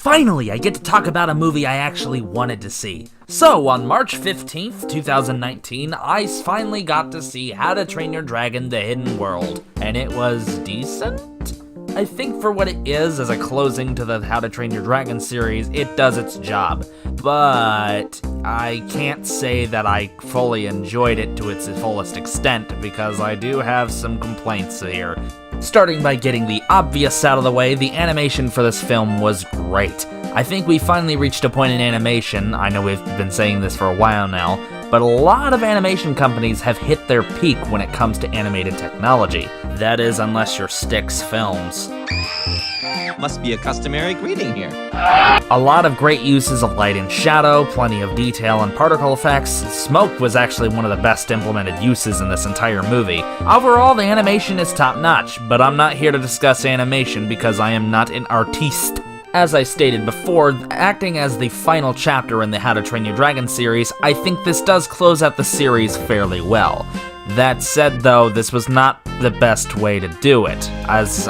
Finally, I get to talk about a movie I actually wanted to see. So, on March 15th, 2019, I finally got to see How to Train Your Dragon: The Hidden World, and it was decent? I think for what it is as a closing to the How to Train Your Dragon series, it does its job, but I can't say that I fully enjoyed it to its fullest extent, because I do have some complaints here. Starting by getting the obvious out of the way, the animation for this film was great. I think we finally reached a point in animation, I know we've been saying this for a while now, but a lot of animation companies have hit their peak when it comes to animated technology. That is, unless you're Styx Films. Must be a customary greeting here. A lot of great uses of light and shadow, plenty of detail and particle effects. Smoke was actually one of the best implemented uses in this entire movie. Overall, the animation is top-notch, but I'm not here to discuss animation because I am not an artiste. As I stated before, acting as the final chapter in the How to Train Your Dragon series, I think this does close out the series fairly well. That said though, this was not the best way to do it, as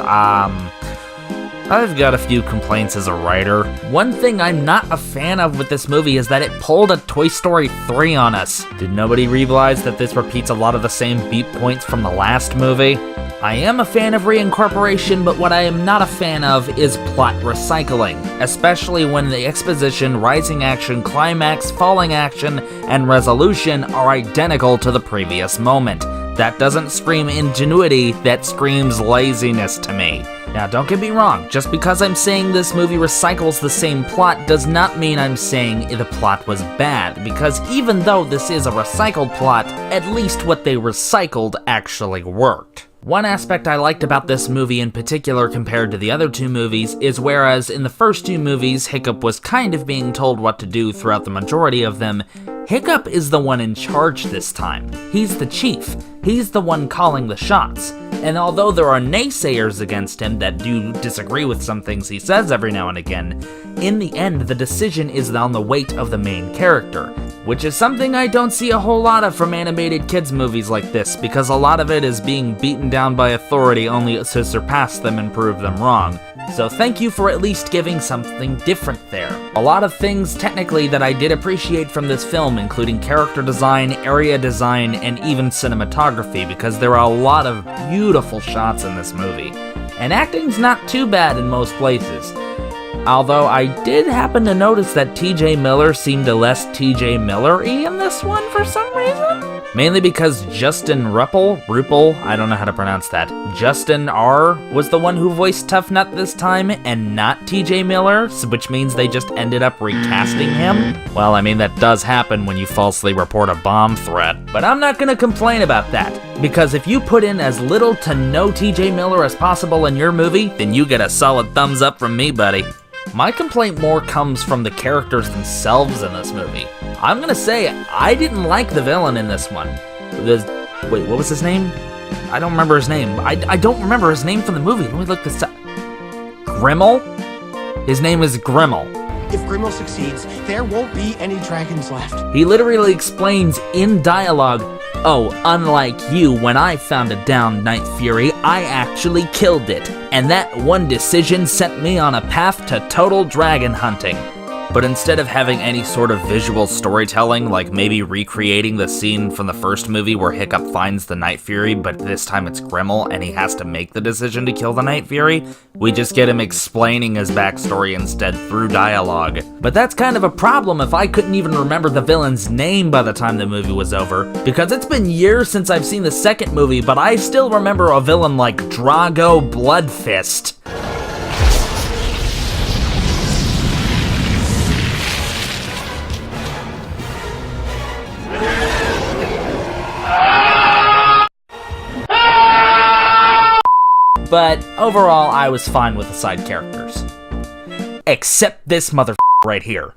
I've got a few complaints as a writer. One thing I'm not a fan of with this movie is that it pulled a Toy Story 3 on us. Did nobody realize that this repeats a lot of the same beat points from the last movie? I am a fan of reincorporation, but what I am not a fan of is plot recycling, especially when the exposition, rising action, climax, falling action, and resolution are identical to the previous moment. That doesn't scream ingenuity, that screams laziness to me. Now don't get me wrong, just because I'm saying this movie recycles the same plot does not mean I'm saying the plot was bad, because even though this is a recycled plot, at least what they recycled actually worked. One aspect I liked about this movie in particular compared to the other two movies is whereas in the first two movies, Hiccup was kind of being told what to do throughout the majority of them, Hiccup is the one in charge this time. He's the chief. He's the one calling the shots. And although there are naysayers against him that do disagree with some things he says every now and again, in the end the decision is on the weight of the main character, which is something I don't see a whole lot of from animated kids movies like this, because a lot of it is being beaten down by authority only to surpass them and prove them wrong. So thank you for at least giving something different there. A lot of things technically that I did appreciate from this film, including character design, area design, and even cinematography, because there are a lot of beautiful shots in this movie. And acting's not too bad in most places. Although I did happen to notice that T.J. Miller seemed less T.J. Miller-y in this one for some reason. Mainly because Justin Rupel, I don't know how to pronounce that, Justin R. was the one who voiced Tough Nut this time, and not T.J. Miller, which means they just ended up recasting him. Well, I mean, that does happen when you falsely report a bomb threat, but I'm not gonna complain about that, because if you put in as little to no T.J. Miller as possible in your movie, then you get a solid thumbs up from me, buddy. My complaint more comes from the characters themselves in this movie. I'm gonna say, I didn't like the villain in this one. Wait, what was his name? I don't remember his name. I don't remember his name from the movie. Let me look this up. Grimmel? His name is Grimmel. If Grimmel succeeds, there won't be any dragons left. He literally explains in dialogue, "Oh, unlike you, when I found a downed Night Fury, I actually killed it, and that one decision sent me on a path to total dragon hunting." But instead of having any sort of visual storytelling, like maybe recreating the scene from the first movie where Hiccup finds the Night Fury, but this time it's Grimmel and he has to make the decision to kill the Night Fury, we just get him explaining his backstory instead through dialogue. But that's kind of a problem if I couldn't even remember the villain's name by the time the movie was over, because it's been years since I've seen the second movie, but I still remember a villain like Drago Bloodfist. But overall, I was fine with the side characters. Except this motherfucker right here.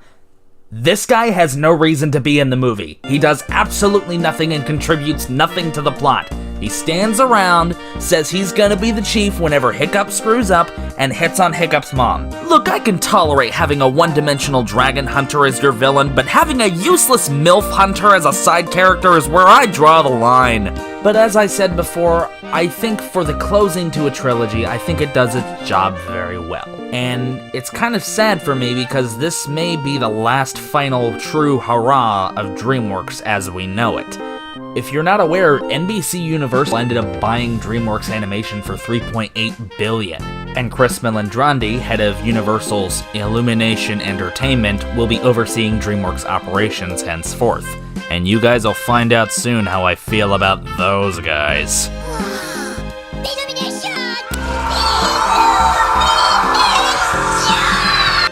This guy has no reason to be in the movie. He does absolutely nothing and contributes nothing to the plot. He stands around, says he's gonna be the chief whenever Hiccup screws up, and hits on Hiccup's mom. Look, I can tolerate having a one-dimensional dragon hunter as your villain, but having a useless MILF hunter as a side character is where I draw the line. But as I said before, I think for the closing to a trilogy, I think it does its job very well. And it's kind of sad for me because this may be the last final true hurrah of DreamWorks as we know it. If you're not aware, NBC Universal ended up buying DreamWorks Animation for $3.8 billion, and Chris Meledandri, head of Universal's Illumination Entertainment, will be overseeing DreamWorks operations henceforth. And you guys will find out soon how I feel about those guys.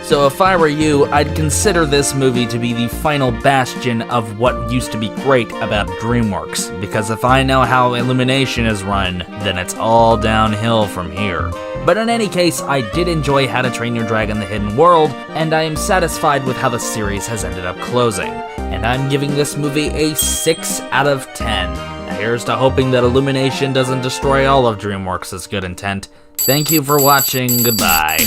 So if I were you, I'd consider this movie to be the final bastion of what used to be great about DreamWorks, because if I know how Illumination is run, then it's all downhill from here. But in any case, I did enjoy How to Train Your Dragon: The Hidden World, and I am satisfied with how the series has ended up closing. And I'm giving this movie a 6 out of 10. Here's to hoping that Illumination doesn't destroy all of DreamWorks' good intent. Thank you for watching, goodbye.